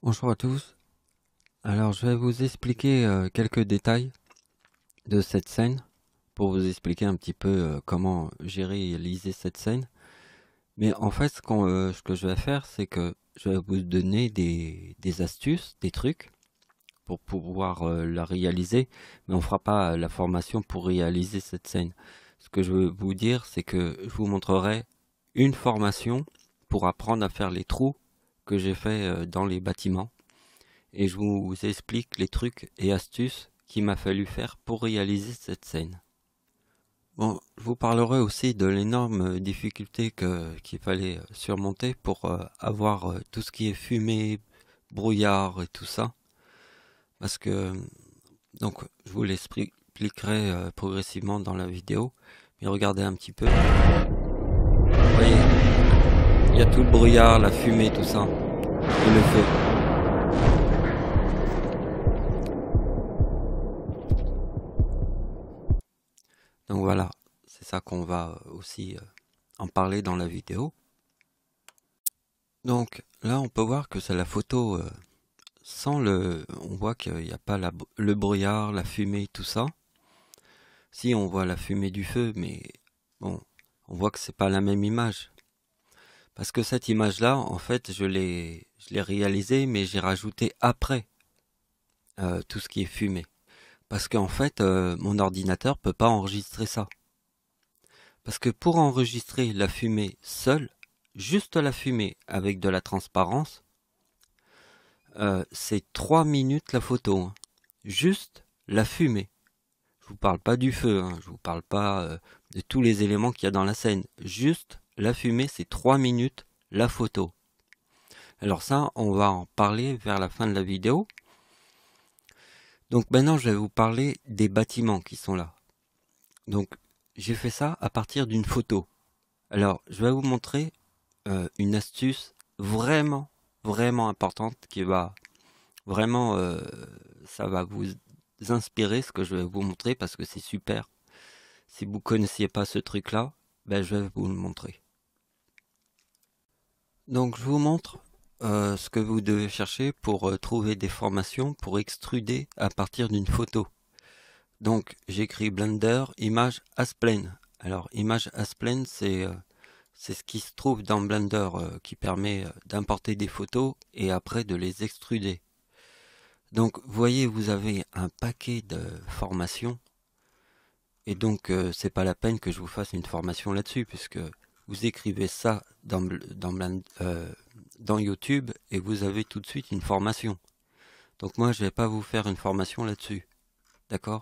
Bonjour à tous. Alors, je vais vous expliquer quelques détails de cette scène pour vous expliquer un petit peu comment j'ai réalisé cette scène. Mais en fait, ce que je vais faire, c'est que je vais vous donner des astuces, des trucs pour pouvoir la réaliser, mais on fera pas la formation pour réaliser cette scène. Ce que je veux vous dire, c'est que je vous montrerai une formation pour apprendre à faire les trous que j'ai fait dans les bâtiments et je vous explique les trucs et astuces qu'il m'a fallu faire pour réaliser cette scène. Bon, je vous parlerai aussi de l'énorme difficulté qu'il fallait surmonter pour avoir tout ce qui est fumée, brouillard et tout ça. Parce que, donc, je vous l'expliquerai progressivement dans la vidéo. Mais regardez un petit peu. Vous voyez, il y a tout le brouillard, la fumée, tout ça. Et le feu. Donc voilà, c'est ça qu'on va aussi en parler dans la vidéo. Donc là, on peut voir que c'est la photo sans le... On voit qu'il n'y a pas le brouillard, la fumée, tout ça. Si, on voit la fumée du feu, mais bon, on voit que c'est pas la même image. Parce que cette image-là, en fait, je l'ai réalisée, mais j'ai rajouté après tout ce qui est fumée. Parce qu'en fait, mon ordinateur peut pas enregistrer ça. Parce que pour enregistrer la fumée seule, juste la fumée avec de la transparence, c'est 3 minutes la photo. Hein. Juste la fumée. Je vous parle pas du feu, hein. Je vous parle pas de tous les éléments qu'il y a dans la scène. Juste la fumée, c'est 3 minutes la photo. Alors ça, on va en parler vers la fin de la vidéo. Donc maintenant, je vais vous parler des bâtiments qui sont là. Donc j'ai fait ça à partir d'une photo. Alors, je vais vous montrer une astuce vraiment, vraiment importante qui va vraiment, ça va vous inspirer ce que je vais vous montrer parce que c'est super. Si vous connaissiez pas ce truc-là, ben je vais vous le montrer. Donc, je vous montre ce que vous devez chercher pour trouver des formations pour extruder à partir d'une photo. Donc, j'écris Blender Image Asplane. Alors, Image Asplane, c'est ce qui se trouve dans Blender qui permet d'importer des photos et après de les extruder. Donc, vous voyez, vous avez un paquet de formations et donc c'est pas la peine que je vous fasse une formation là-dessus puisque vous écrivez ça dans YouTube et vous avez tout de suite une formation. Donc moi, je vais pas vous faire une formation là-dessus, d'accord?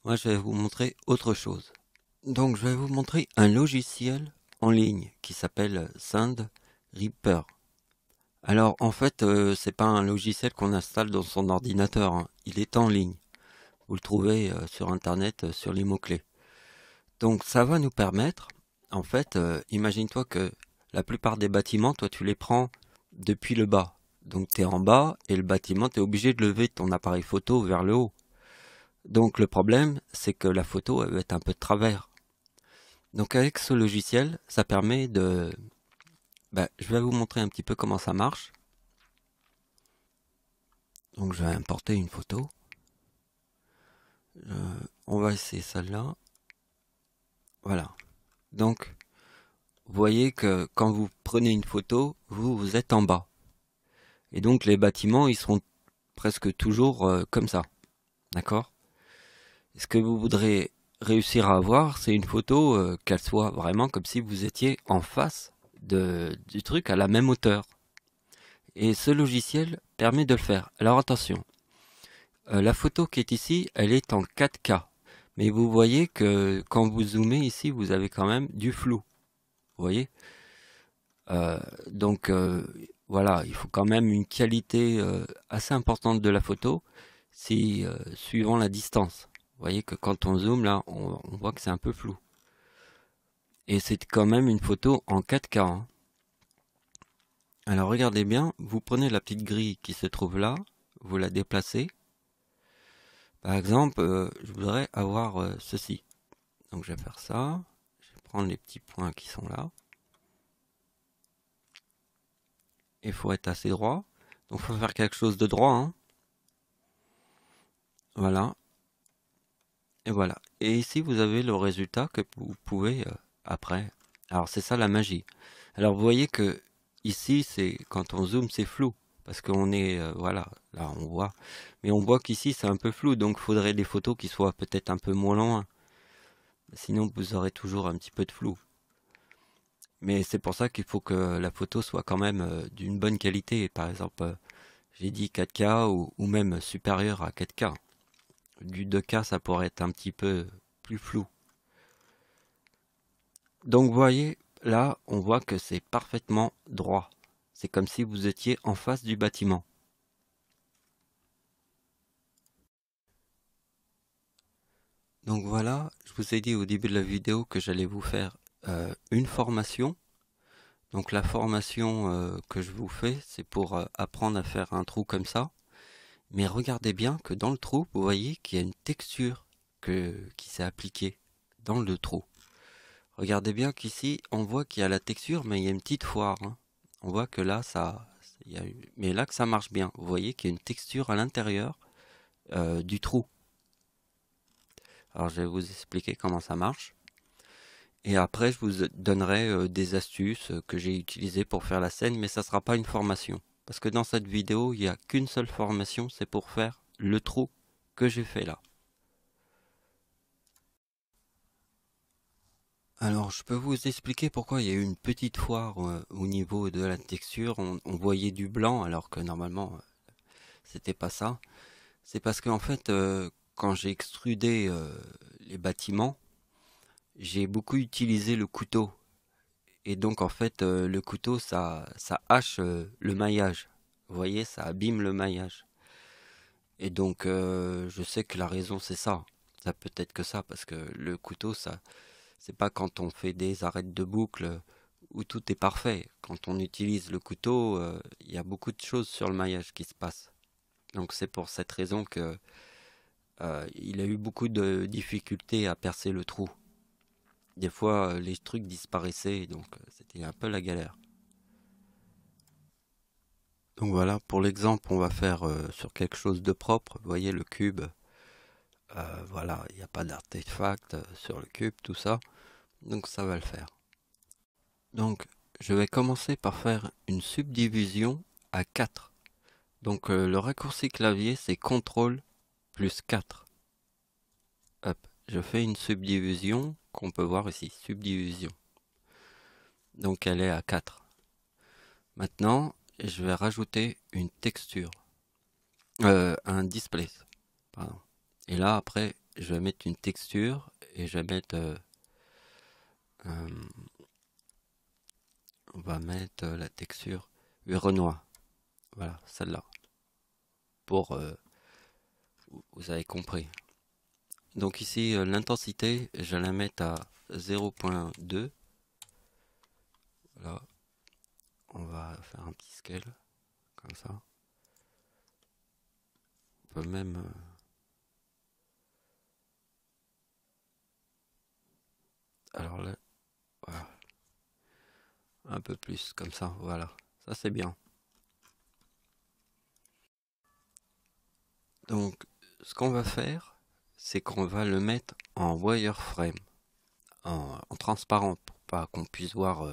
Moi, je vais vous montrer autre chose. Donc, je vais vous montrer un logiciel en ligne qui s'appelle Sand Reaper. Alors en fait, c'est pas un logiciel qu'on installe dans son ordinateur, hein. Il est en ligne. Vous le trouvez sur internet sur les mots-clés. Donc ça va nous permettre, en fait, imagine-toi que la plupart des bâtiments, toi tu les prends depuis le bas. Donc tu es en bas et le bâtiment, tu es obligé de lever ton appareil photo vers le haut. Donc le problème, c'est que la photo elle va être un peu de travers. Donc avec ce logiciel, ça permet de... je vais vous montrer un petit peu comment ça marche. Donc je vais importer une photo. On va essayer celle-là. Voilà. Donc, vous voyez que quand vous prenez une photo, vous êtes en bas. Et donc les bâtiments, ils seront presque toujours comme ça. D'accord? Ce que vous voudrez réussir à avoir, c'est une photo qu'elle soit vraiment comme si vous étiez en face du truc à la même hauteur. Et ce logiciel permet de le faire. Alors attention, la photo qui est ici, elle est en 4K. Mais vous voyez que quand vous zoomez ici, vous avez quand même du flou. Vous voyez? Donc voilà, il faut quand même une qualité assez importante de la photo, si suivant la distance. Vous voyez que quand on zoome là, on voit que c'est un peu flou. Et c'est quand même une photo en 4K. Hein. Alors regardez bien, vous prenez la petite grille qui se trouve là, vous la déplacez. Par exemple, je voudrais avoir ceci. Donc je vais faire ça. Je vais prendre les petits points qui sont là. Il faut être assez droit. Donc faut faire quelque chose de droit, hein. Voilà. Et voilà. Et ici, vous avez le résultat que vous pouvez après. Alors, c'est ça la magie. Alors, vous voyez que ici, c'est quand on zoome, c'est flou. Parce qu'on est, voilà, là, on voit. Mais on voit qu'ici, c'est un peu flou. Donc, il faudrait des photos qui soient peut-être un peu moins loin. Sinon, vous aurez toujours un petit peu de flou. Mais c'est pour ça qu'il faut que la photo soit quand même d'une bonne qualité. Par exemple, j'ai dit 4K ou même supérieur à 4K. Du 2K, ça pourrait être un petit peu plus flou. Donc vous voyez, là, on voit que c'est parfaitement droit. C'est comme si vous étiez en face du bâtiment. Donc voilà, je vous ai dit au début de la vidéo que j'allais vous faire une formation. Donc la formation que je vous fais, c'est pour apprendre à faire un trou comme ça. Mais regardez bien que dans le trou, vous voyez qu'il y a une texture qui s'est appliquée dans le trou. Regardez bien qu'ici, on voit qu'il y a la texture, mais il y a une petite foire, hein. On voit que là, mais là que ça marche bien. Vous voyez qu'il y a une texture à l'intérieur du trou. Alors, je vais vous expliquer comment ça marche. Et après, je vous donnerai des astuces que j'ai utilisées pour faire la scène, mais ça ne sera pas une formation. Parce que dans cette vidéo, il n'y a qu'une seule formation, c'est pour faire le trou que j'ai fait là. Alors, je peux vous expliquer pourquoi il y a eu une petite foire au niveau de la texture. On voyait du blanc alors que normalement, c'était pas ça. C'est parce qu'en fait, quand j'ai extrudé les bâtiments, j'ai beaucoup utilisé le couteau. Et donc, en fait, le couteau, ça hache le maillage. Vous voyez, ça abîme le maillage. Et donc, je sais que la raison, c'est ça. Ça peut être que ça, parce que le couteau, ça, c'est pas quand on fait des arêtes de boucle où tout est parfait. Quand on utilise le couteau, il y a beaucoup de choses sur le maillage qui se passent. Donc c'est pour cette raison que il a eu beaucoup de difficultés à percer le trou. Des fois, les trucs disparaissaient, donc c'était un peu la galère. Donc voilà, pour l'exemple, on va faire sur quelque chose de propre. Vous voyez le cube, voilà, il n'y a pas d'artefact sur le cube, tout ça. Donc ça va le faire. Donc, je vais commencer par faire une subdivision à 4. Donc, le raccourci clavier, c'est CTRL plus 4. Hop, je fais une subdivision qu'on peut voir ici, subdivision. Donc, elle est à 4. Maintenant, je vais rajouter une texture, un display, pardon. Et là, après, je vais mettre une texture et je vais mettre, on va mettre la texture Renoir. Voilà, celle-là. Pour, vous avez compris. Donc ici, l'intensité, je vais la mettre à 0.2. Voilà. On va faire un petit scale, comme ça. On peut même... alors là, voilà. Un peu plus, comme ça, voilà. Ça, c'est bien. Donc, ce qu'on va faire, c'est qu'on va le mettre en wireframe, en transparent, pour pas qu'on puisse voir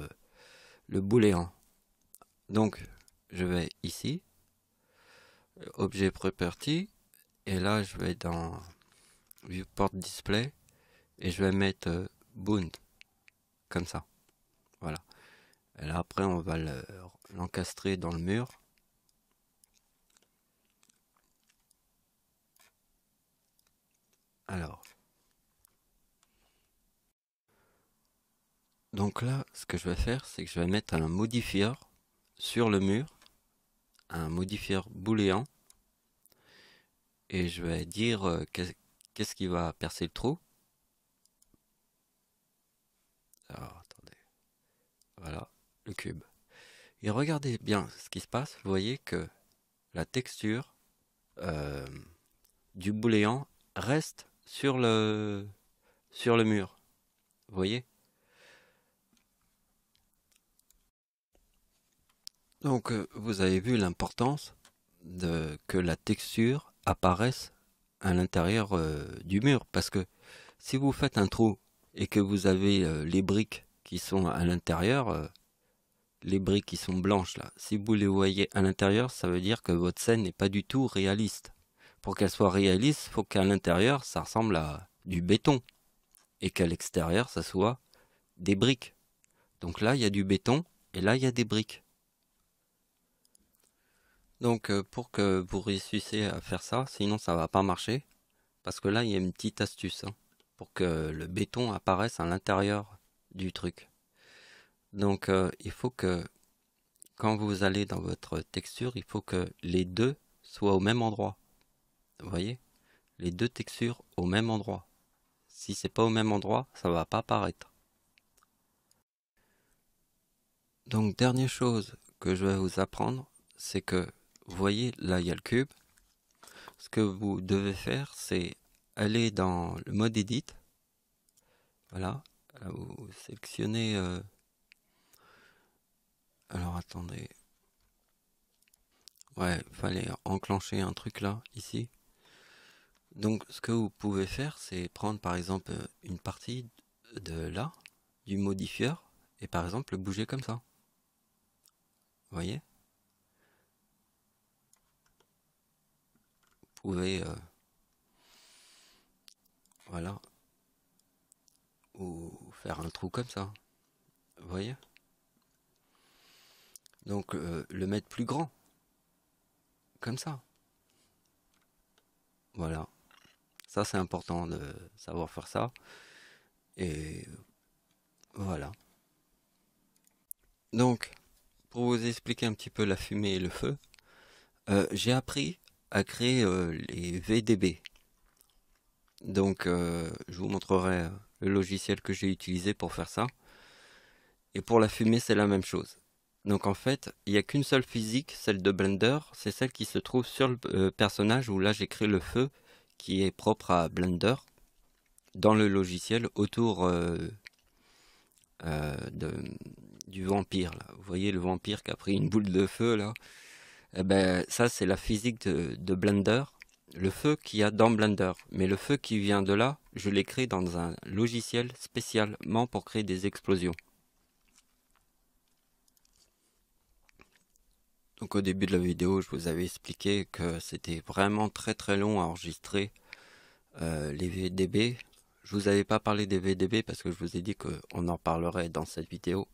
le booléen. Donc, je vais ici, objet property, et là, je vais dans viewport display, et je vais mettre bound, comme ça. Voilà. Et là, après, on va l'encastrer dans le mur. Alors. Donc là, ce que je vais faire, c'est que je vais mettre un modifier sur le mur, un modifier booléen, et je vais dire qu'est-ce qui va percer le trou. Alors, attendez. Voilà, le cube. Et regardez bien ce qui se passe. Vous voyez que la texture du booléen reste sur le mur. Vous voyez? Donc, vous avez vu l'importance que la texture apparaisse à l'intérieur du mur. Parce que si vous faites un trou et que vous avez les briques qui sont à l'intérieur, les briques qui sont blanches là, si vous les voyez à l'intérieur, ça veut dire que votre scène n'est pas du tout réaliste. Pour qu'elle soit réaliste, il faut qu'à l'intérieur, ça ressemble à du béton. Et qu'à l'extérieur, ça soit des briques. Donc là, il y a du béton et là, il y a des briques. Donc pour que vous réussissiez à faire ça, sinon ça va pas marcher. Parce que là, il y a une petite astuce hein, pour que le béton apparaisse à l'intérieur du truc. Donc il faut que quand vous allez dans votre texture, il faut que les deux soient au même endroit. Vous voyez? Les deux textures au même endroit. Si c'est pas au même endroit, ça va pas apparaître. Donc dernière chose que je vais vous apprendre, c'est que vous voyez là il y a le cube. Ce que vous devez faire, c'est aller dans le mode edit. Voilà, là, vous sélectionnez. Alors attendez. Ouais, il fallait enclencher un truc là, ici. Donc ce que vous pouvez faire, c'est prendre par exemple une partie de là, du modifieur, et par exemple le bouger comme ça. Vous voyez? Vous pouvez, voilà, ou faire un trou comme ça. Vous voyez? Donc le mettre plus grand, comme ça. Voilà. Ça c'est important de savoir faire ça. Et voilà. Donc, pour vous expliquer un petit peu la fumée et le feu, j'ai appris à créer les VDB. Donc, je vous montrerai le logiciel que j'ai utilisé pour faire ça. Et pour la fumée, c'est la même chose. Donc en fait, il n'y a qu'une seule physique, celle de Blender, c'est celle qui se trouve sur le personnage où là j'ai créé le feu qui est propre à Blender dans le logiciel autour de, du vampire. Là. Vous voyez le vampire qui a pris une boule de feu là. Eh ben, ça c'est la physique de Blender, le feu qu'il y a dans Blender. Mais le feu qui vient de là, je l'ai créé dans un logiciel spécialement pour créer des explosions. Donc au début de la vidéo, je vous avais expliqué que c'était vraiment très long à enregistrer les VDB. Je vous avais pas parlé des VDB parce que je vous ai dit qu'on en parlerait dans cette vidéo.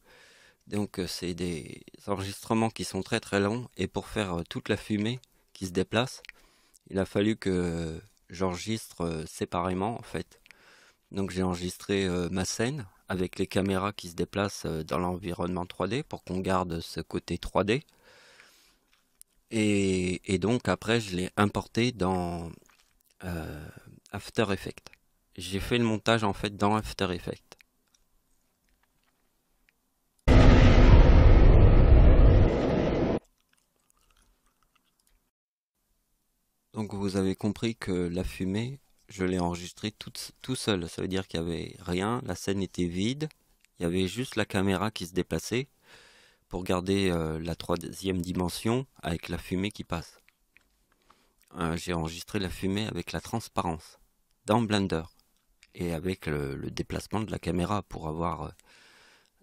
Donc c'est des enregistrements qui sont très longs et pour faire toute la fumée qui se déplace, il a fallu que j'enregistre séparément en fait. Donc j'ai enregistré ma scène avec les caméras qui se déplacent dans l'environnement 3D pour qu'on garde ce côté 3D. Et donc après je l'ai importé dans After Effects. J'ai fait le montage en fait dans After Effects. Donc vous avez compris que la fumée, je l'ai enregistrée tout seul. Ça veut dire qu'il n'y avait rien, la scène était vide. Il y avait juste la caméra qui se déplaçait pour garder la troisième dimension avec la fumée qui passe. J'ai enregistré la fumée avec la transparence dans Blender et avec le déplacement de la caméra pour avoir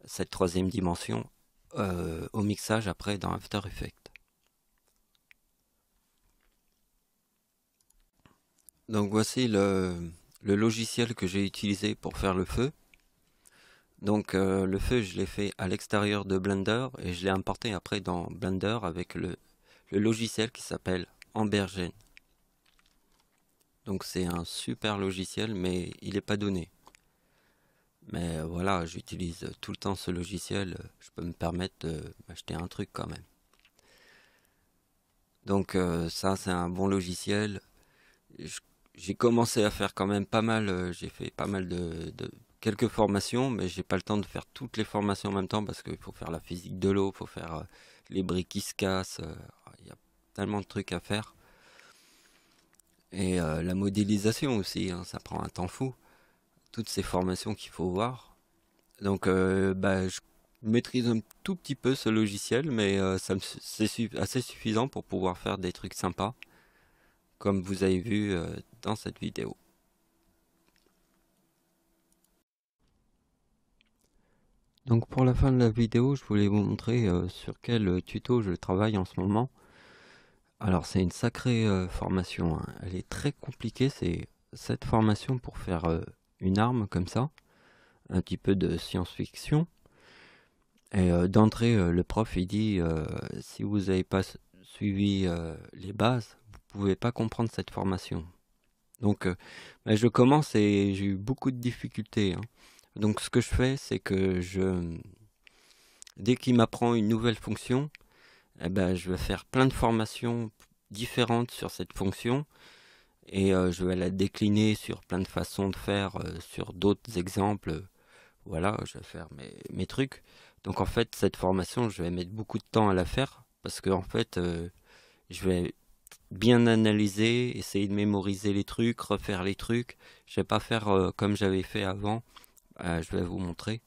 cette troisième dimension au mixage après dans After Effects. Donc voici le logiciel que j'ai utilisé pour faire le feu. Donc le feu je l'ai fait à l'extérieur de Blender et je l'ai importé après dans Blender avec le logiciel qui s'appelle Ambergen. Donc c'est un super logiciel mais il n'est pas donné. Mais voilà, j'utilise tout le temps ce logiciel, je peux me permettre de m'acheter un truc quand même. Donc ça c'est un bon logiciel. J'ai commencé à faire quand même pas mal, j'ai fait pas mal de quelques formations, mais j'ai pas le temps de faire toutes les formations en même temps parce qu'il faut faire la physique de l'eau, il faut faire les briques qui se cassent, il y a tellement de trucs à faire. Et la modélisation aussi, hein, ça prend un temps fou. Toutes ces formations qu'il faut voir. Donc Je maîtrise un tout petit peu ce logiciel, mais c'est assez suffisant pour pouvoir faire des trucs sympas, comme vous avez vu dans cette vidéo. Donc pour la fin de la vidéo, je voulais vous montrer sur quel tuto je travaille en ce moment. Alors c'est une sacrée formation, hein. Elle est très compliquée, c'est cette formation pour faire une arme comme ça, un petit peu de science-fiction. Et d'entrée, le prof il dit si vous n'avez pas suivi les bases, vous pouvez pas comprendre cette formation. Donc ben, je commence et j'ai eu beaucoup de difficultés, hein. Donc ce que je fais, c'est que dès qu'il m'apprend une nouvelle fonction, eh ben, je vais faire plein de formations différentes sur cette fonction et je vais la décliner sur plein de façons de faire, sur d'autres exemples. Voilà, je vais faire mes trucs. Donc en fait, cette formation, je vais mettre beaucoup de temps à la faire parce que en fait, je vais bien analyser, essayer de mémoriser les trucs, refaire les trucs. Je vais pas faire comme j'avais fait avant. Je vais vous montrer.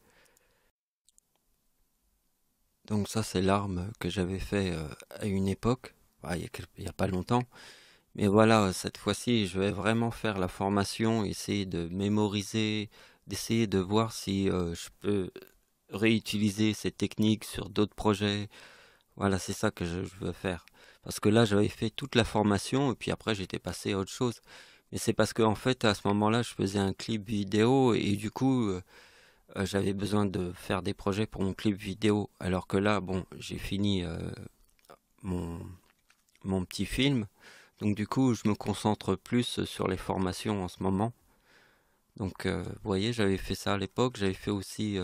Donc ça, c'est l'arme que j'avais fait à une époque, il y a pas longtemps. Mais voilà, cette fois-ci, je vais vraiment faire la formation, essayer de mémoriser, d'essayer de voir si je peux réutiliser ces techniques sur d'autres projets. Voilà, c'est ça que je veux faire. Parce que là, j'avais fait toute la formation et puis après, j'étais passé à autre chose. Mais c'est parce qu'en fait, à ce moment-là, je faisais un clip vidéo et du coup, j'avais besoin de faire des projets pour mon clip vidéo. Alors que là, bon, j'ai fini mon, mon petit film. Donc du coup, je me concentre plus sur les formations en ce moment. Donc, vous voyez, j'avais fait ça à l'époque. J'avais fait aussi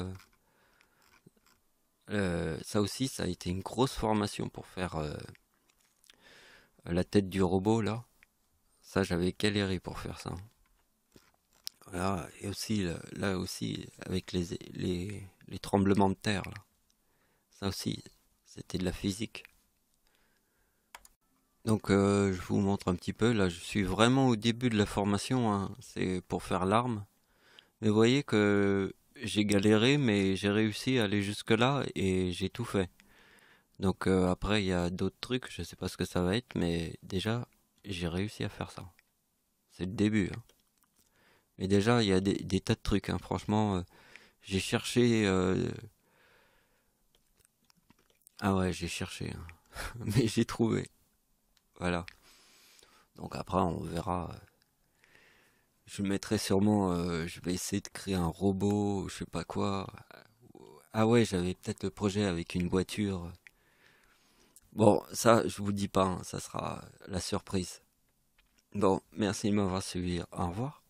ça aussi, ça a été une grosse formation pour faire la tête du robot là. Ça, j'avais galéré pour faire ça. Voilà. Et aussi là aussi avec les tremblements de terre là. Ça aussi, c'était de la physique. Donc je vous montre un petit peu. Là, je suis vraiment au début de la formation, hein. C'est pour faire l'arme. Mais vous voyez que j'ai galéré, mais j'ai réussi à aller jusque là et j'ai tout fait. Donc après, il y a d'autres trucs, je sais pas ce que ça va être, mais déjà, j'ai réussi à faire ça. C'est le début, hein. Mais déjà, il y a des tas de trucs, hein. Franchement, j'ai cherché... Ah ouais, j'ai cherché, hein. Mais j'ai trouvé. Voilà. Donc après, on verra. Je mettrai sûrement... je vais essayer de créer un robot, je sais pas quoi. Ah ouais, j'avais peut-être le projet avec une voiture. Bon, ça, je vous dis pas, hein, ça sera la surprise. Bon, merci de m'avoir suivi. Au revoir.